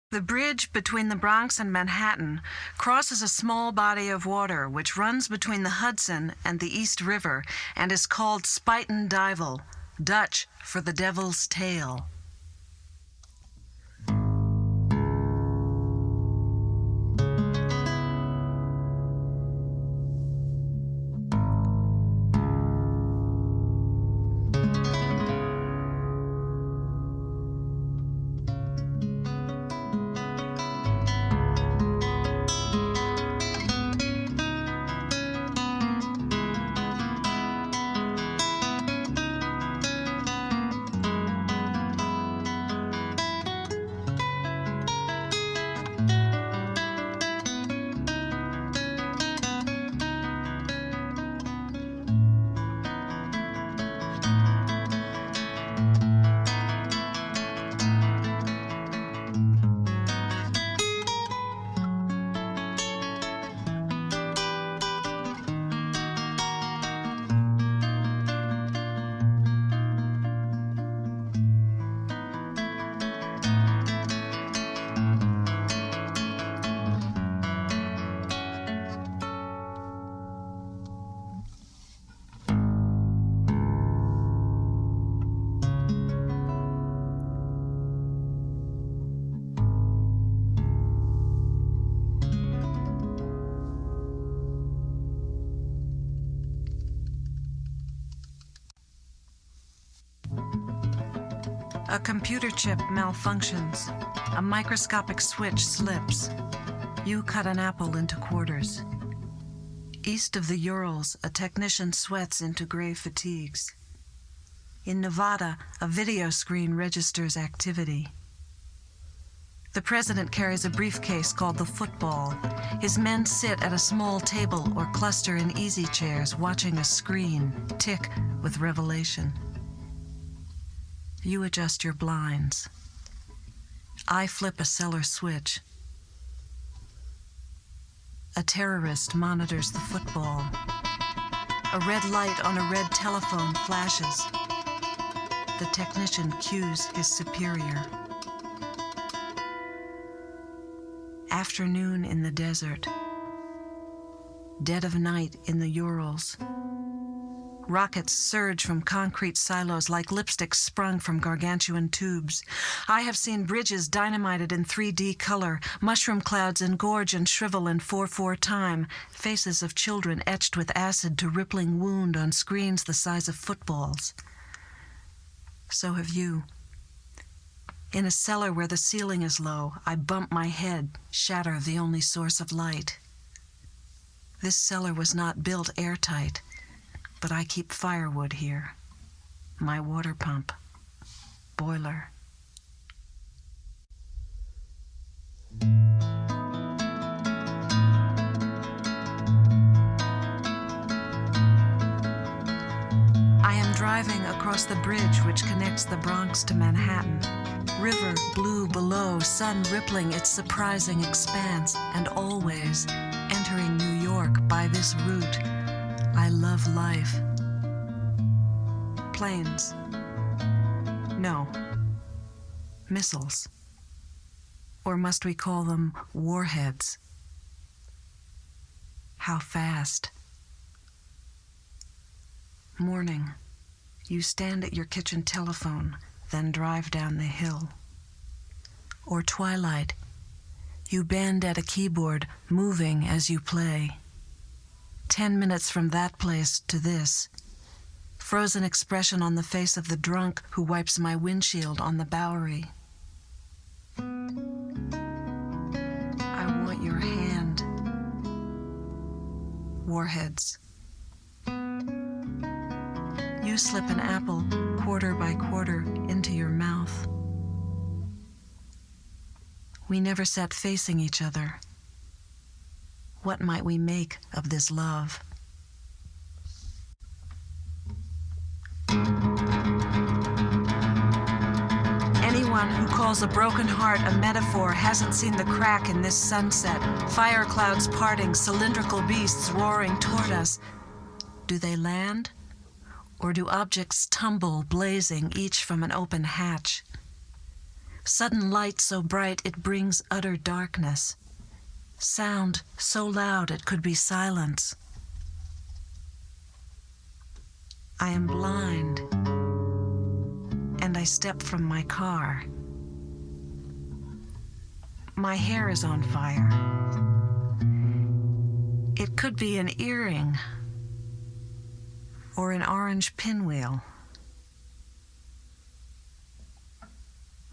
The bridge between the Bronx and Manhattan crosses a small body of water which runs between the Hudson and the East River and is called Spuyten Duyvil, Dutch for the Devil's Tail. A computer chip malfunctions. A microscopic switch slips. You cut an apple into quarters. East of the Urals, a technician sweats into gray fatigues. In Nevada, a video screen registers activity. The president carries a briefcase called the football. His men sit at a small table or cluster in easy chairs watching a screen tick with revelation. You adjust your blinds. I flip a cellar switch. A terrorist monitors the football. A red light on a red telephone flashes. The technician cues his superior. Afternoon in the desert. Dead of night in the Urals. Rockets surge from concrete silos like lipstick sprung from gargantuan tubes. I have seen bridges dynamited in 3D color, mushroom clouds engorge and shrivel in 4:4 time, faces of children etched with acid to rippling wound on screens the size of footballs. So have you. In a cellar where the ceiling is low, I bump my head, shatter the only source of light. This cellar was not built airtight. But I keep firewood here. My water pump. Boiler. I am driving across the bridge which connects the Bronx to Manhattan. River blue below, sun rippling its surprising expanse, and always entering New York by this route. I love life. Planes. No. Missiles. Or must we call them warheads? How fast. Morning. You stand at your kitchen telephone, then drive down the hill. Or twilight. You bend at a keyboard, moving as you play. 10 minutes from that place to this. Frozen expression on the face of the drunk who wipes my windshield on the Bowery. I want your hand. Warheads. You slip an apple quarter by quarter into your mouth. We never sat facing each other. What might we make of this love? Anyone who calls a broken heart a metaphor hasn't seen the crack in this sunset, fire clouds parting, cylindrical beasts roaring toward us. Do they land? Or do objects tumble, blazing, each from an open hatch? Sudden light so bright it brings utter darkness. Sound so loud it could be silence. I am blind, and I step from my car. My hair is on fire. It could be an earring or an orange pinwheel.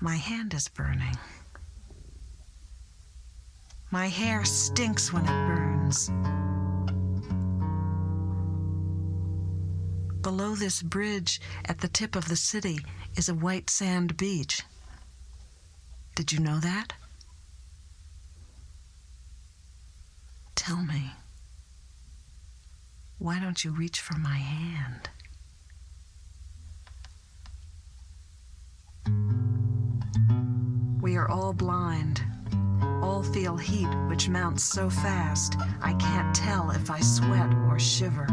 My hand is burning. My hair stinks when it burns. Below this bridge at the tip of the city is a white sand beach. Did you know that? Tell me, why don't you reach for my hand? We are all blind. All feel heat which mounts so fast, I can't tell if I sweat or shiver.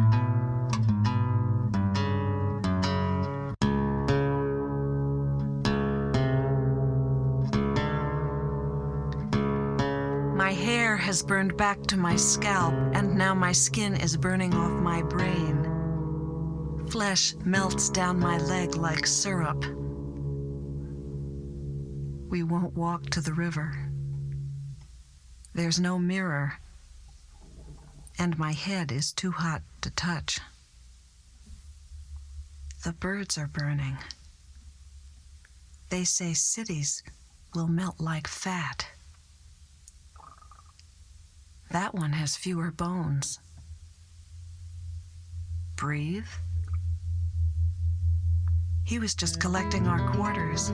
My hair has burned back to my scalp, and now my skin is burning off my brain. Flesh melts down my leg like syrup. We won't walk to the river. There's no mirror, and my head is too hot to touch. The birds are burning. They say cities will melt like fat. That one has fewer bones. Breathe. He was just collecting our quarters.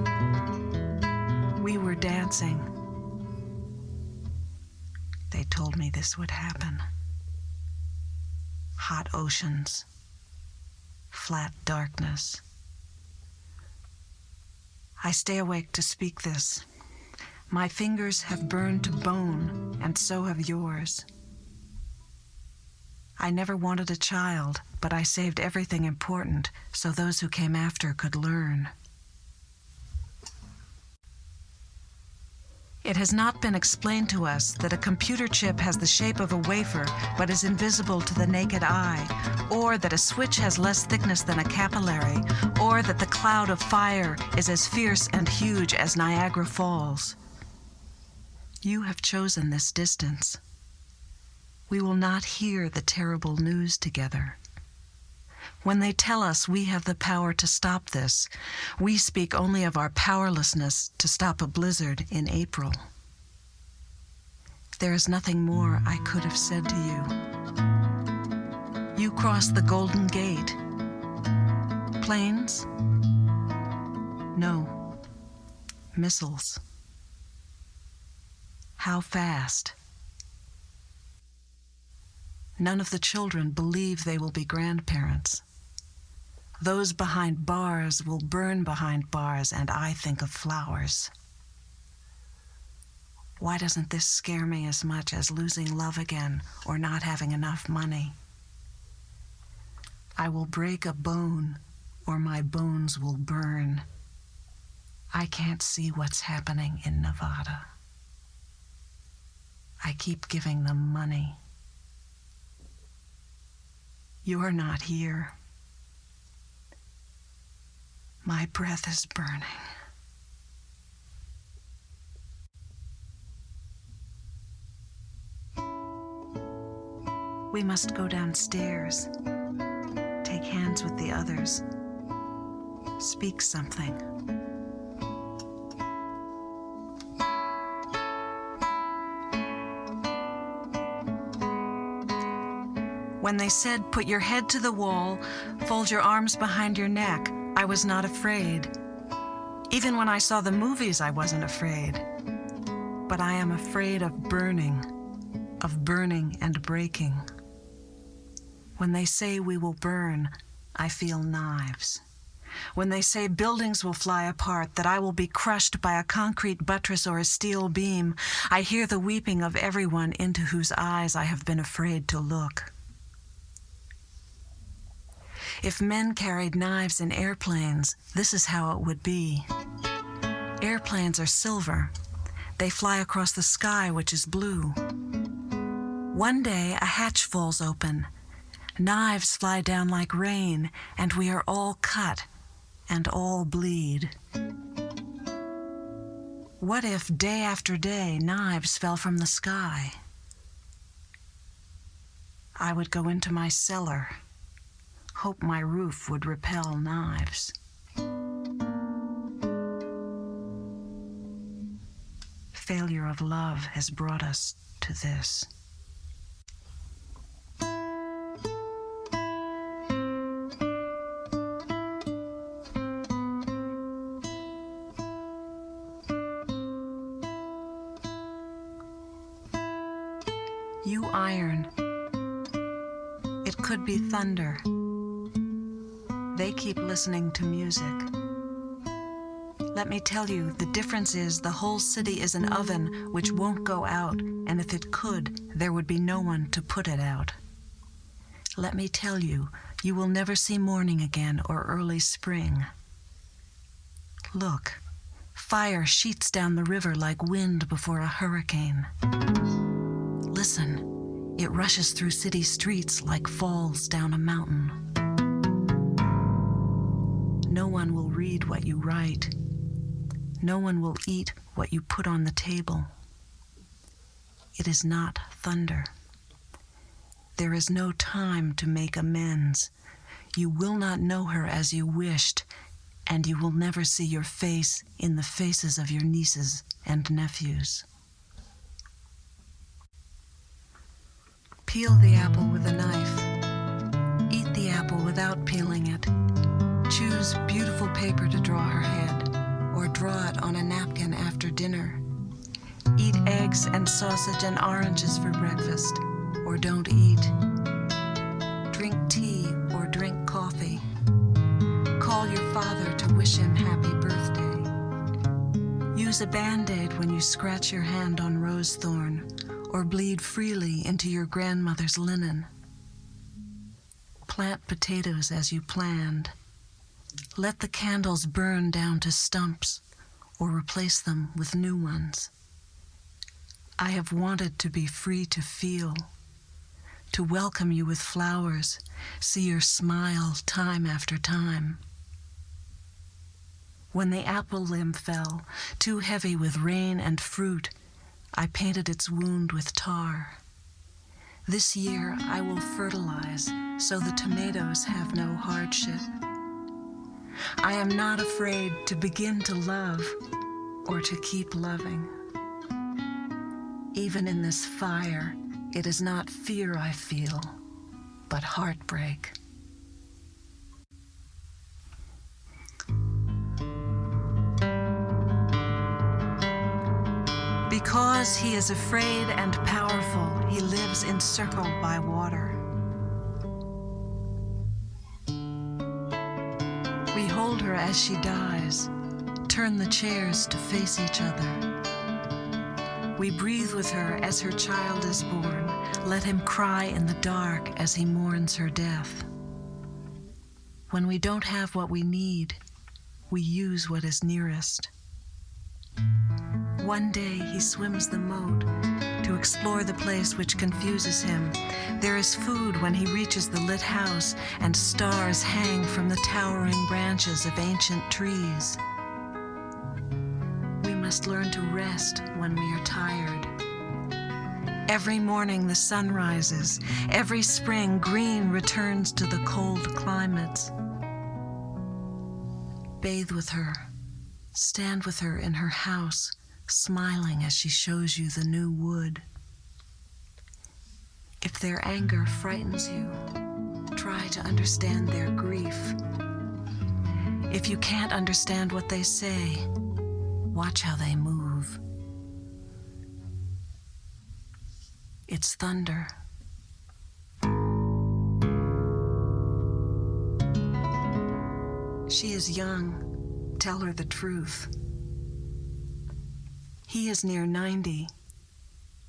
We were dancing. They told me this would happen. Hot oceans, flat darkness. I stay awake to speak this. My fingers have burned to bone, and so have yours. I never wanted a child, but I saved everything important so those who came after could learn. It has not been explained to us that a computer chip has the shape of a wafer but is invisible to the naked eye, or that a switch has less thickness than a capillary, or that the cloud of fire is as fierce and huge as Niagara Falls. You have chosen this distance. We will not hear the terrible news together. When they tell us we have the power to stop this, we speak only of our powerlessness to stop a blizzard in April. There is nothing more I could have said to you. You crossed the Golden Gate. Planes? No. Missiles. How fast? None of the children believe they will be grandparents. Those behind bars will burn behind bars, and I think of flowers. Why doesn't this scare me as much as losing love again or not having enough money? I will break a bone, or my bones will burn. I can't see what's happening in Nevada. I keep giving them money. You're not here. My breath is burning. We must go downstairs, take hands with the others, speak something. When they said, put your head to the wall, fold your arms behind your neck, I was not afraid. Even when I saw the movies, I wasn't afraid. But I am afraid of burning and breaking. When they say we will burn, I feel knives. When they say buildings will fly apart, that I will be crushed by a concrete buttress or a steel beam, I hear the weeping of everyone into whose eyes I have been afraid to look. If men carried knives in airplanes, this is how it would be. Airplanes are silver. They fly across the sky, which is blue. One day, a hatch falls open. Knives fly down like rain, and we are all cut and all bleed. What if day after day knives fell from the sky? I would go into my cellar, hope my roof would repel knives. Failure of love has brought us to this. You iron. It could be thunder. They keep listening to music. Let me tell you, the difference is the whole city is an oven which won't go out, and if it could, there would be no one to put it out. Let me tell you, you will never see morning again or early spring. Look, fire sheets down the river like wind before a hurricane. Listen, it rushes through city streets like falls down a mountain. No one will read what you write. No one will eat what you put on the table. It is not thunder. There is no time to make amends. You will not know her as you wished, and you will never see your face in the faces of your nieces and nephews. Peel the apple with a knife. Eat the apple without peeling it. Choose beautiful paper to draw her head, or draw it on a napkin after dinner. Eat eggs and sausage and oranges for breakfast, or don't eat. Drink tea or drink coffee. Call your father to wish him happy birthday. Use a Band-Aid when you scratch your hand on rose thorn, or bleed freely into your grandmother's linen. Plant potatoes as you planned. Let the candles burn down to stumps, or replace them with new ones. I have wanted to be free to feel, to welcome you with flowers, see your smile time after time. When the apple limb fell, too heavy with rain and fruit, I painted its wound with tar. This year I will fertilize so the tomatoes have no hardship. I am not afraid to begin to love or to keep loving. Even in this fire, it is not fear I feel, but heartbreak. Because he is afraid and powerful, he lives encircled by water. We hold her as she dies, turn the chairs to face each other. We breathe with her as her child is born, let him cry in the dark as he mourns her death. When we don't have what we need, we use what is nearest. One day he swims the moat to explore the place which confuses him. There is food when he reaches the lit house, and stars hang from the towering branches of ancient trees. We must learn to rest when we are tired. Every morning the sun rises. Every spring green returns to the cold climates. Bathe with her. Stand with her in her house, smiling as she shows you the new wood. If their anger frightens you, try to understand their grief. If you can't understand what they say, watch how they move. It's thunder. She is young. Tell her the truth. He is near 90.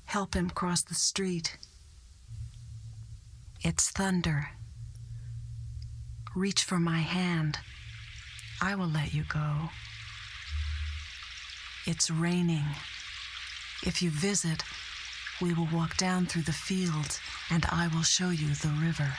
Help him cross the street. It's thunder. Reach for my hand. I will let you go. It's raining. If you visit, we will walk down through the fields, and I will show you the river.